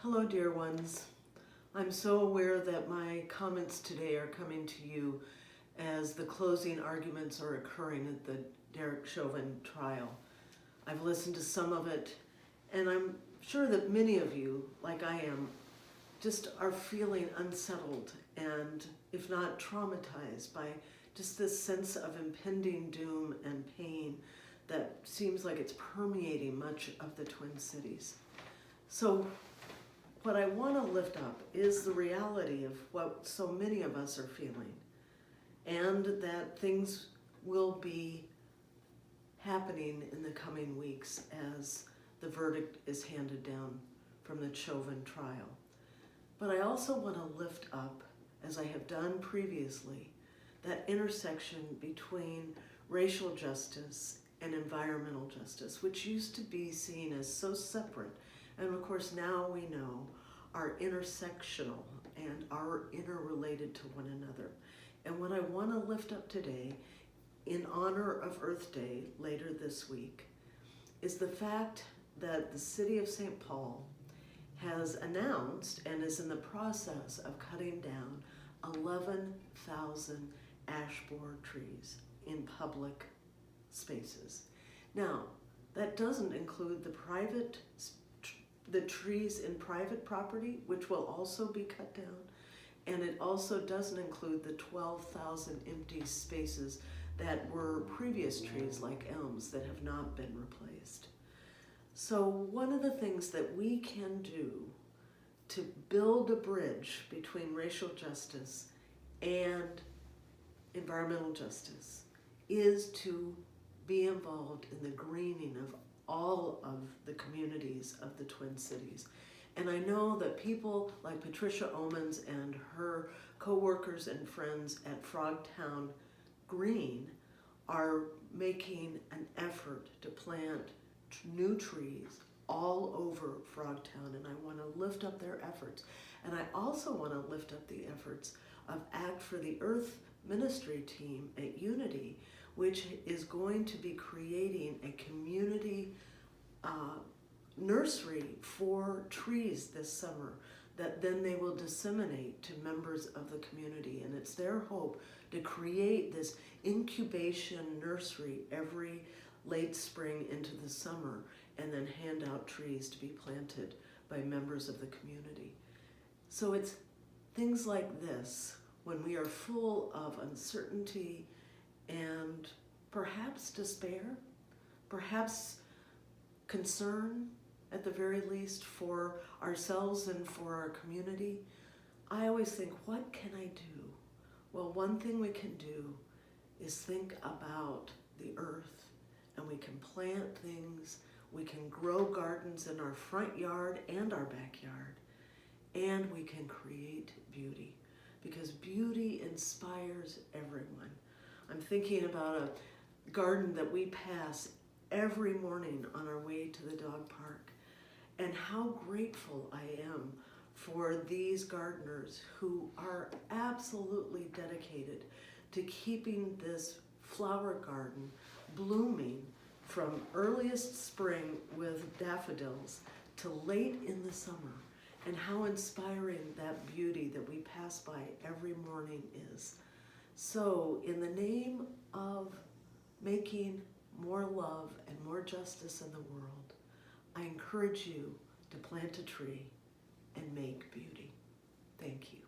Hello, dear ones. I'm so aware that my comments today are coming to you as the closing arguments are occurring at the Derek Chauvin trial. I've listened to some of it, and I'm sure that many of you, like I am, just are feeling unsettled and, if not traumatized, by just this sense of impending doom and pain that seems like it's permeating much of the Twin Cities. So what I want to lift up is the reality of what so many of us are feeling, and that things will be happening in the coming weeks as the verdict is handed down from the Chauvin trial. But I also want to lift up, as I have done previously, that intersection between racial justice and environmental justice, which used to be seen as so separate, and of course now we know are intersectional and are interrelated to one another. And what I want to lift up today, in honor of Earth Day later this week, is the fact that the city of St. Paul has announced and is in the process of cutting down 11,000 ash borer trees in public spaces. Now, that doesn't include the trees in private property, which will also be cut down, and it also doesn't include the 12,000 empty spaces that were previous trees like elms that have not been replaced. So one of the things that we can do to build a bridge between racial justice and environmental justice is to be involved in the greening of all of the communities of the Twin Cities. And I know that people like Patricia Omans and her co-workers and friends at Frogtown Green are making an effort to plant new trees all over Frogtown, and I want to lift up their efforts. And I also want to lift up the efforts of Act for the Earth ministry team at Unity, which is going to be creating a community nursery for trees this summer that then they will disseminate to members of the community. And it's their hope to create this incubation nursery every late spring into the summer and then hand out trees to be planted by members of the community. So it's things like this, when we are full of uncertainty and perhaps despair, perhaps concern at the very least for ourselves and for our community, I always think, what can I do? Well, one thing we can do is think about the earth, and we can plant things, we can grow gardens in our front yard and our backyard, and we can create beauty, because beauty inspires everyone. I'm thinking about a garden that we pass every morning on our way to the dog park, and how grateful I am for these gardeners who are absolutely dedicated to keeping this flower garden blooming from earliest spring with daffodils to late in the summer, and how inspiring that beauty that we pass by every morning is. So in the name of making more love and more justice in the world, I encourage you to plant a tree and make beauty. Thank you.